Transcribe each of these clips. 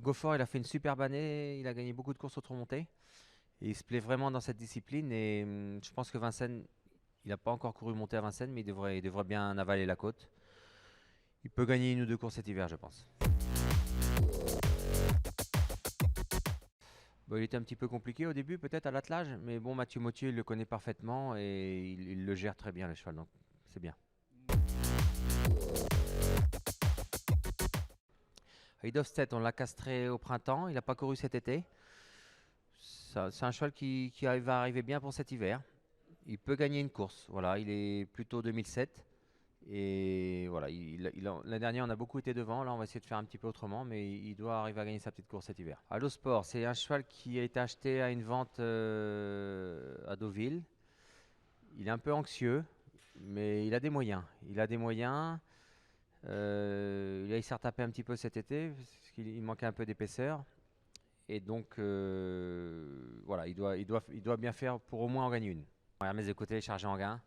Gofford, il a fait une superbe année, il a gagné beaucoup de courses au trot monté. Et il se plaît vraiment dans cette discipline. Et je pense que Vincennes, il n'a pas encore couru monter à Vincennes, mais il devrait bien avaler la côte. Il peut gagner une ou deux courses cet hiver, je pense. Bon, il était un petit peu compliqué au début, peut-être à l'attelage, mais bon, Mathieu Mottier, il le connaît parfaitement et il le gère très bien, le cheval, donc c'est bien. Idofstedt, on l'a castré au printemps, il n'a pas couru cet été. C'est un cheval qui va arriver bien pour cet hiver. Il peut gagner une course, voilà, il est plutôt 2007. Et voilà, l'année dernière, on a beaucoup été devant. Là, on va essayer de faire un petit peu autrement, mais il doit arriver à gagner sa petite course cet hiver. Allo Sport, c'est un cheval qui a été acheté à une vente à Deauville. Il est un peu anxieux, mais il a des moyens. Il a des moyens. Il s'est retapé un petit peu cet été, parce qu'il manquait un peu d'épaisseur. Et donc, voilà, il doit bien faire pour au moins en gagner une. Hermès de côté, chargé en gain.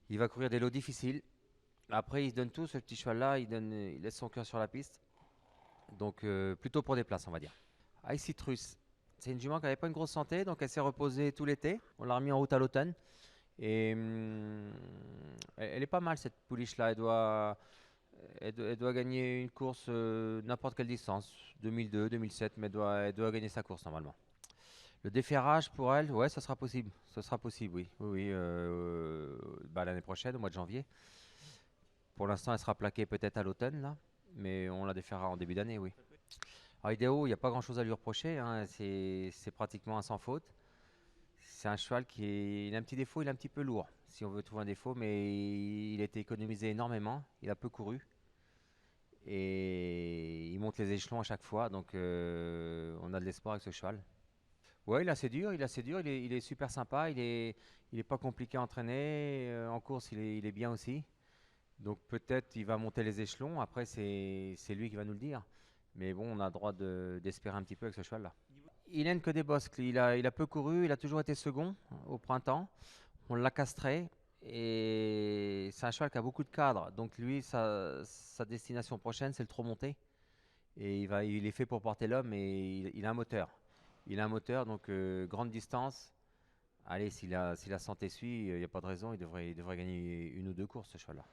Il va courir des lots difficiles. Après, il se donne tout, ce petit cheval-là, il laisse son cœur sur la piste. Donc, plutôt pour des places, on va dire. Ice Citrus, c'est une jument qui n'avait pas une grosse santé, donc elle s'est reposée tout l'été. On l'a remis en route à l'automne. Et elle est pas mal, cette pouliche-là. Elle doit gagner une course n'importe quelle distance, 2002, 2007, mais elle doit gagner sa course normalement. Le déferrage pour elle, ouais, ça sera possible. Ça sera possible, oui. Oui, oui, l'année prochaine, au mois de janvier. Pour l'instant, elle sera plaquée peut-être à l'automne, là, mais on la déférera en début d'année, oui. Alors, Ideo, il n'y a pas grand-chose à lui reprocher, hein, c'est pratiquement un sans faute. C'est un cheval il a un petit défaut, il est un petit peu lourd, si on veut trouver un défaut, mais il a été économisé énormément, il a peu couru, et il monte les échelons à chaque fois, donc on a de l'espoir avec ce cheval. Ouais, il est assez dur, il est super sympa, il est pas compliqué à entraîner, en course il est bien aussi. Donc peut-être il va monter les échelons, après c'est lui qui va nous le dire. Mais bon, on a le droit d'espérer un petit peu avec ce cheval-là. Il n'aime que des bosques, il a peu couru, il a toujours été second au printemps. On l'a castré et c'est un cheval qui a beaucoup de cadres. Donc lui, sa destination prochaine, c'est le trot monté. Et il est fait pour porter l'homme et il a un moteur. Il a un moteur, donc grande distance. Allez, si la santé suit, il n'y a pas de raison, il devrait gagner une ou deux courses ce cheval-là.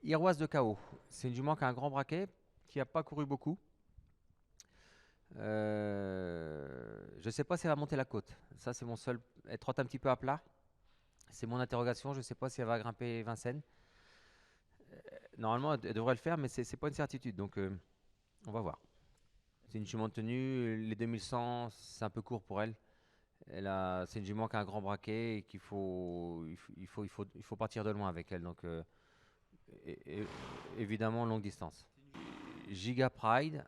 Iroise de KO. C'est une jument qui a un grand braquet, qui n'a pas couru beaucoup. Je ne sais pas si elle va monter la côte. Ça, c'est mon seul. Elle trotte un petit peu à plat. C'est mon interrogation. Je ne sais pas si elle va grimper Vincennes. Normalement, elle devrait le faire, mais ce n'est pas une certitude. Donc, on va voir. C'est une jument de tenue. Les 2100, c'est un peu court pour elle. C'est une jument qui a un grand braquet et il faut partir de loin avec elle. Donc, et- et- évidemment, longue distance. Giga Pride,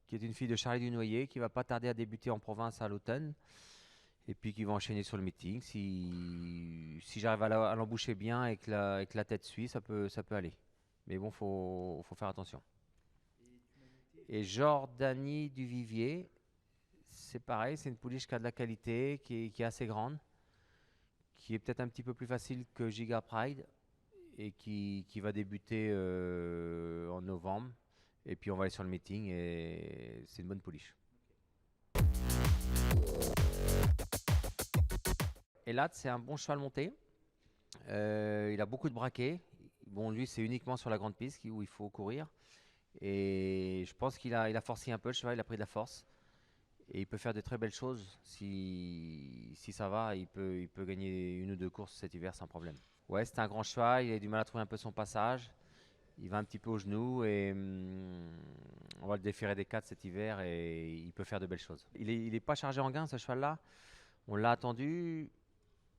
qui est une fille de Charlie Dunoyer, qui va pas tarder à débuter en province à l'automne, et puis qui va enchaîner sur le meeting. Si j'arrive à l'emboucher bien et que la tête suit, ça peut aller. Mais bon, faut faire attention. Et Jordanie du Vivier, c'est pareil, c'est une pouliche qui a de la qualité, qui est assez grande, qui est peut-être un petit peu plus facile que Giga Pride, et qui va débuter en novembre. Et puis on va aller sur le meeting, et c'est une bonne pouliche. Et là, c'est un bon cheval monté. Il a beaucoup de braquets. Bon, lui, c'est uniquement sur la grande piste où il faut courir. Et je pense qu'il a forcé un peu le cheval, il a pris de la force. Et il peut faire de très belles choses. Si ça va, il peut gagner une ou deux courses cet hiver sans problème. Ouais, c'est un grand cheval, il a du mal à trouver un peu son passage. Il va un petit peu au genou et on va le déférer des 4 cet hiver et il peut faire de belles choses. Il est pas chargé en gain, ce cheval-là. On l'a attendu.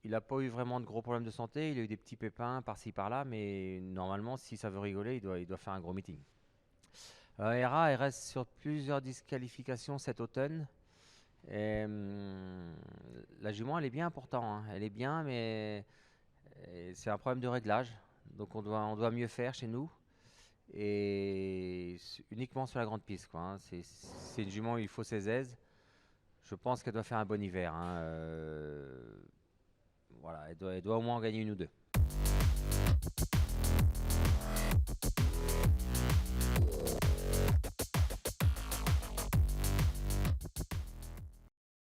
Il n'a pas eu vraiment de gros problèmes de santé. Il a eu des petits pépins par-ci par-là, mais normalement, si ça veut rigoler, il doit faire un gros meeting. Hera, elle reste sur plusieurs disqualifications cet automne. Et, la jument, elle est bien pourtant, hein. Elle est bien, mais c'est un problème de réglage. Donc on doit mieux faire chez nous. Et uniquement sur la grande piste, quoi, hein. C'est une jument où il faut ses aises. Je pense qu'elle doit faire un bon hiver, hein. Voilà, elle doit au moins en gagner une ou deux.